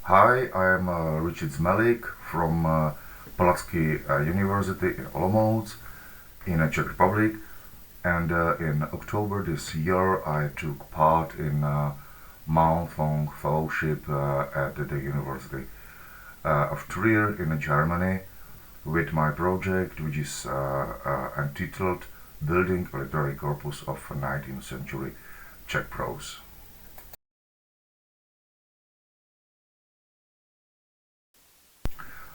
Hi, I'm Změlík from Palacký University in Olomouc in Czech Republic, and in October this year I took part in month-long fellowship at the University of Trier in Germany with my project, which is entitled Building a Literary Corpus of 19th Century Czech Prose.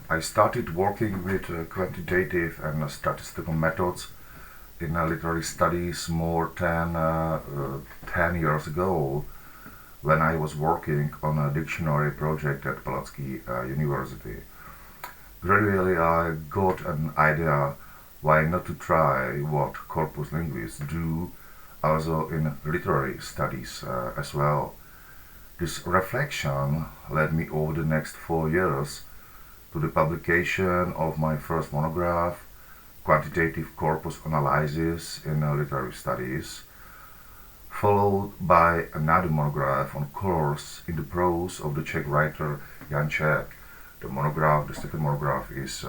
I started working with quantitative and statistical methods in literary studies more than 10 years ago when I was working on a dictionary project at Palacký University. Gradually I got an idea why not to try what corpus linguists do also in literary studies as well. This reflection led me over the next 4 years to the publication of my first monograph, Quantitative Corpus Analysis in Literary Studies, followed by another monograph on colors in the prose of the Czech writer Jan Čech. The second monograph is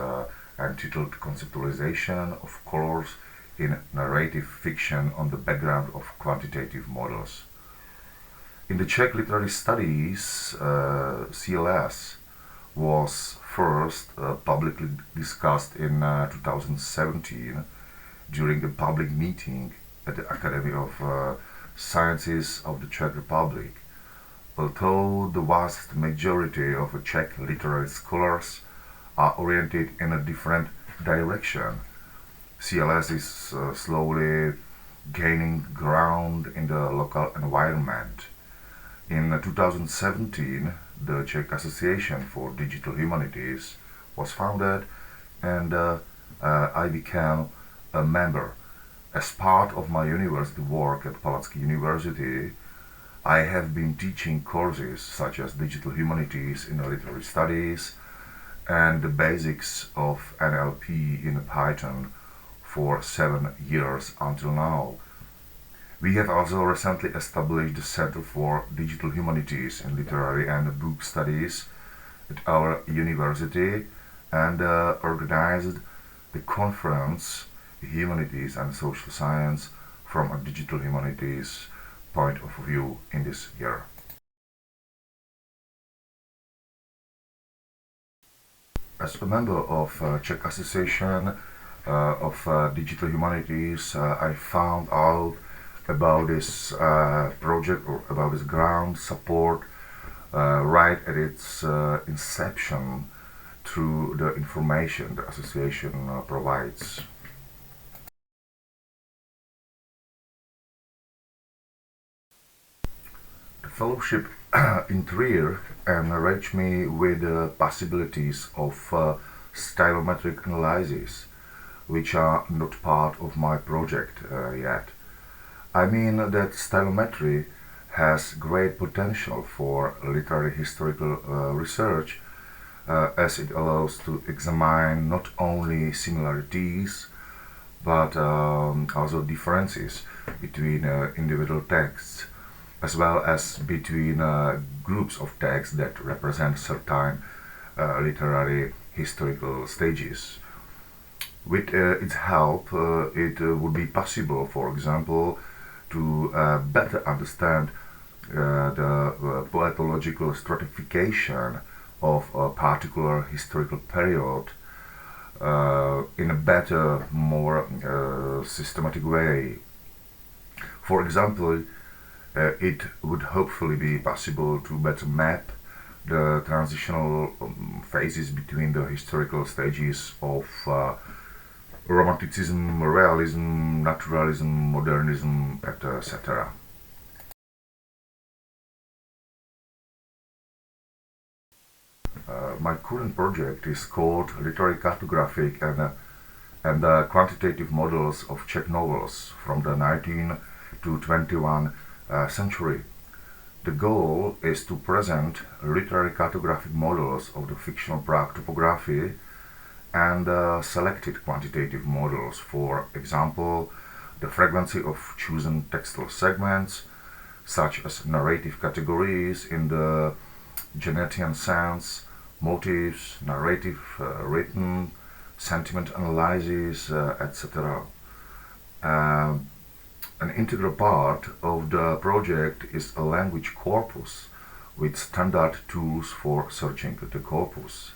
entitled Conceptualization of Colors in Narrative Fiction on the Background of Quantitative Models. In the Czech Literary Studies, CLS was first publicly discussed in 2017 during a public meeting at the Academy of Sciences of the Czech Republic. Although the vast majority of Czech literary scholars are oriented in a different direction, CLS is slowly gaining ground in the local environment. In 2017, the Czech Association for Digital Humanities was founded, and I became a member. As part of my university work at Palacký University, I have been teaching courses such as Digital Humanities in Literary Studies and the basics of NLP in Python for 7 years until now. We have also recently established the Center for Digital Humanities in Literary and Book Studies at our university and organized the conference Humanities and Social Science from a Digital Humanities point of view in this year. As a member of Czech Association of Digital Humanities, I found out about this project or about this ground support right at its inception through the information the association provides. The fellowship in Trier enriched me with the possibilities of stylometric analysis, which are not part of my project yet. I mean that stylometry has great potential for literary historical research as it allows to examine not only similarities but also differences between individual texts as well as between groups of texts that represent certain literary historical stages. With its help, it would be possible, for example, to better understand the poetological stratification of a particular historical period in a better, more systematic way. For example, it would hopefully be possible to better map the transitional phases between the historical stages of Romanticism, Realism, Naturalism, Modernism, etc. My current project is called Literary Cartographic and Quantitative Models of Czech Novels from the 19th to 21st century. The goal is to present literary cartographic models of the fictional Prague topography and selected quantitative models, for example, the frequency of chosen textual segments, such as narrative categories in the Genetian sense, motives, narrative written, sentiment analysis, etc. An integral part of the project is a language corpus with standard tools for searching the corpus.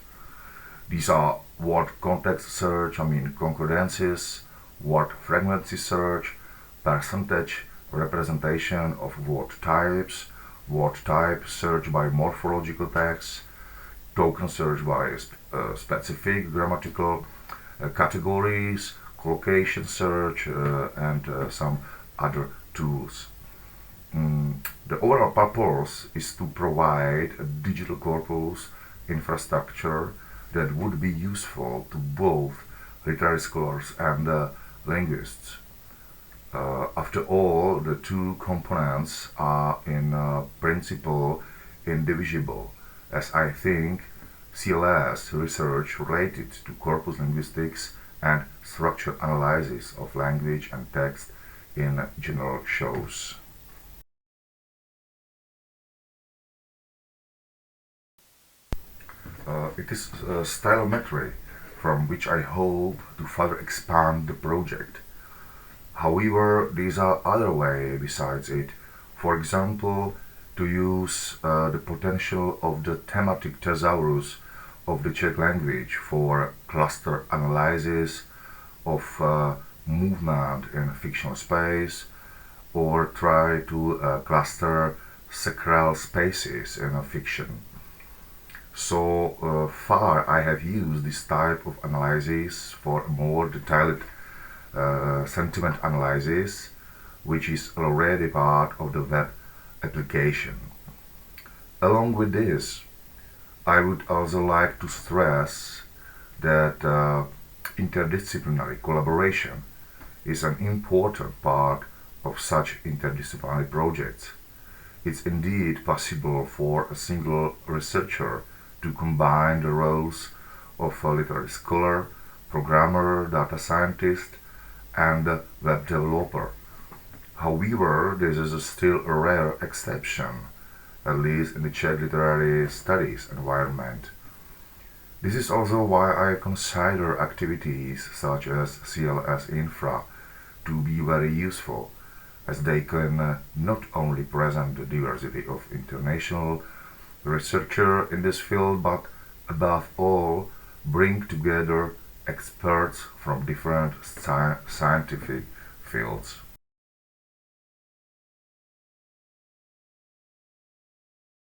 These are word context search, concordances, word fragmency search, percentage representation of word type search by morphological tags, token search by specific grammatical categories, collocation search, and some other tools. The overall purpose is to provide a digital corpus infrastructure that would be useful to both literary scholars and linguists. After all, the two components are in principle indivisible, as I think CLS research related to corpus linguistics and structured analysis of language and text in general shows. It is stylometry from which I hope to further expand the project. However, these are other ways besides it. For example, to use the potential of the thematic thesaurus of the Czech language for cluster analysis of movement in fictional space, or try to cluster sacral spaces in a fiction. So far I have used this type of analysis for more detailed sentiment analysis, which is already part of the web application. Along with this, I would also like to stress that interdisciplinary collaboration is an important part of such interdisciplinary projects. It's indeed possible for a single researcher to combine the roles of a literary scholar, programmer, data scientist, and web developer. However, this is still a rare exception, at least in the Czech literary studies environment. This is also why I consider activities such as CLS Infra to be very useful, as they can not only present the diversity of international researchers in this field, but above all bring together experts from different scientific fields.